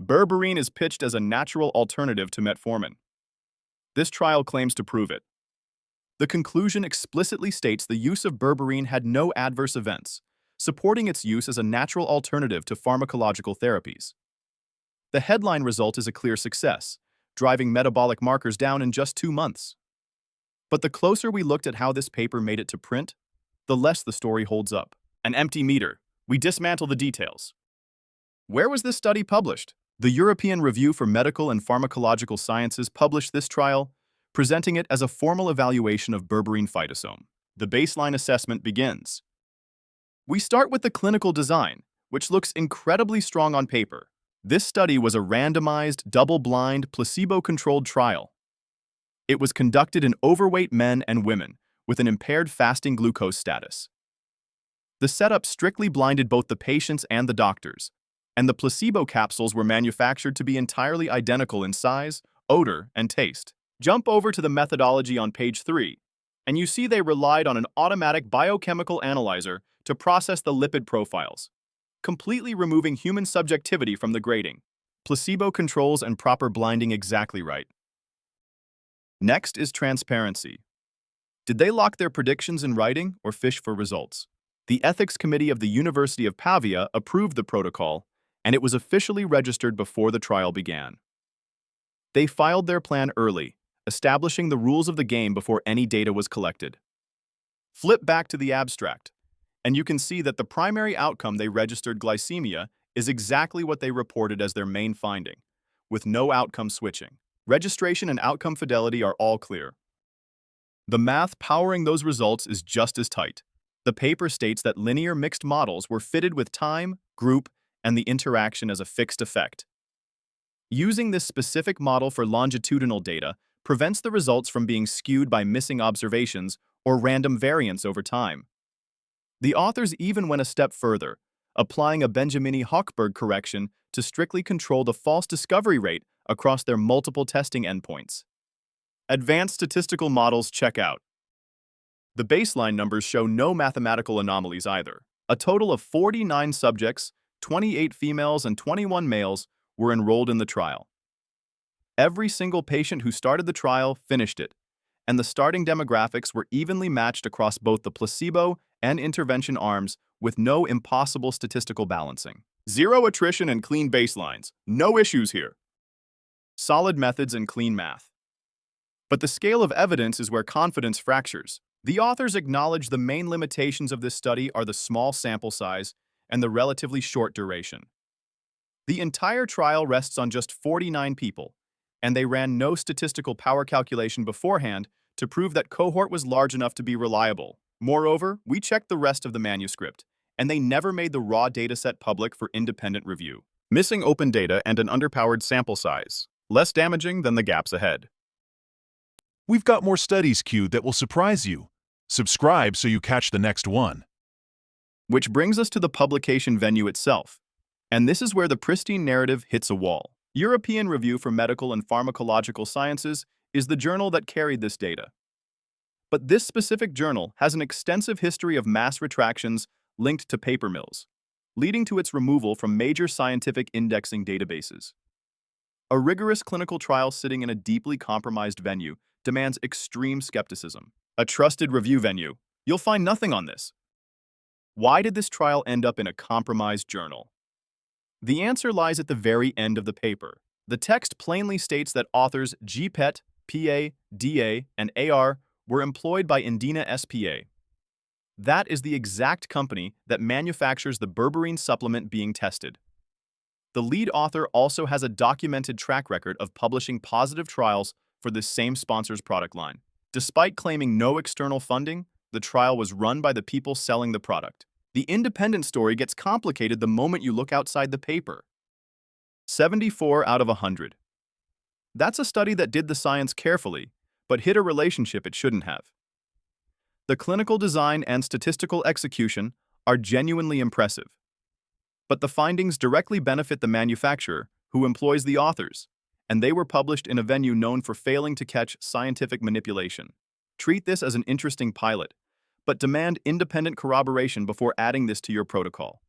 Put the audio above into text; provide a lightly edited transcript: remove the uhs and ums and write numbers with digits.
Berberine is pitched as a natural alternative to metformin. This trial claims to prove it. The conclusion explicitly states the use of berberine had no adverse events, supporting its use as a natural alternative to pharmacological therapies. The headline result is a clear success, driving metabolic markers down in just 2 months. But the closer we looked at how this paper made it to print, the less the story holds up. An empty meter. We dismantle the details. Where was this study published? The European Review for Medical and Pharmacological Sciences published this trial, presenting it as a formal evaluation of berberine phytosome. The baseline assessment begins. We start with the clinical design, which looks incredibly strong on paper. This study was a randomized, double-blind, placebo-controlled trial. It was conducted in overweight men and women with an impaired fasting glucose status. The setup strictly blinded both the patients and the doctors, and the placebo capsules were manufactured to be entirely identical in size, odor, and taste. Jump over to the methodology on page 3, and you see they relied on an automatic biochemical analyzer to process the lipid profiles, completely removing human subjectivity from the grading. Placebo controls and proper blinding exactly right. Next is transparency. Did they lock their predictions in writing or fish for results? The Ethics Committee of the University of Pavia approved the protocol, and it was officially registered before the trial began. They filed their plan early, establishing the rules of the game before any data was collected. Flip back to the abstract, and you can see that the primary outcome they registered, glycemia, is exactly what they reported as their main finding, with no outcome switching. Registration and outcome fidelity are all clear. The math powering those results is just as tight. The paper states that linear mixed models were fitted with time, group, and the interaction as a fixed effect. Using this specific model for longitudinal data prevents the results from being skewed by missing observations or random variance over time. The authors even went a step further, applying a Benjamini-Hochberg correction to strictly control the false discovery rate across their multiple testing endpoints. Advanced statistical models check out. The baseline numbers show no mathematical anomalies either. A total of 49 subjects, 28 females and 21 males, were enrolled in the trial. Every single patient who started the trial finished it, and the starting demographics were evenly matched across both the placebo and intervention arms with no impossible statistical balancing. Zero attrition and clean baselines. No issues here. Solid methods and clean math. But the scale of evidence is where confidence fractures. The authors acknowledge the main limitations of this study are the small sample size and the relatively short duration. The entire trial rests on just 49 people, and they ran no statistical power calculation beforehand to prove that cohort was large enough to be reliable. Moreover, we checked the rest of the manuscript, and they never made the raw dataset public for independent review. Missing open data and an underpowered sample size, less damaging than the gaps ahead. We've got more studies queued that will surprise you. Subscribe so you catch the next one. Which brings us to the publication venue itself. And this is where the pristine narrative hits a wall. European Review for Medical and Pharmacological Sciences is the journal that carried this data. But this specific journal has an extensive history of mass retractions linked to paper mills, leading to its removal from major scientific indexing databases. A rigorous clinical trial sitting in a deeply compromised venue demands extreme skepticism. A trusted review venue. You'll find nothing on this. Why did this trial end up in a compromised journal? The answer lies at the very end of the paper. The text plainly states that authors GPET, PA, DA, and AR were employed by Indina SPA. That is the exact company that manufactures the berberine supplement being tested. The lead author also has a documented track record of publishing positive trials for this same sponsor's product line. Despite claiming no external funding, the trial was run by the people selling the product. The independent story gets complicated the moment you look outside the paper. 74 out of 100. That's a study that did the science carefully, but hit a relationship it shouldn't have. The clinical design and statistical execution are genuinely impressive, but the findings directly benefit the manufacturer who employs the authors, and they were published in a venue known for failing to catch scientific manipulation. Treat this as an interesting pilot, but demand independent corroboration before adding this to your protocol.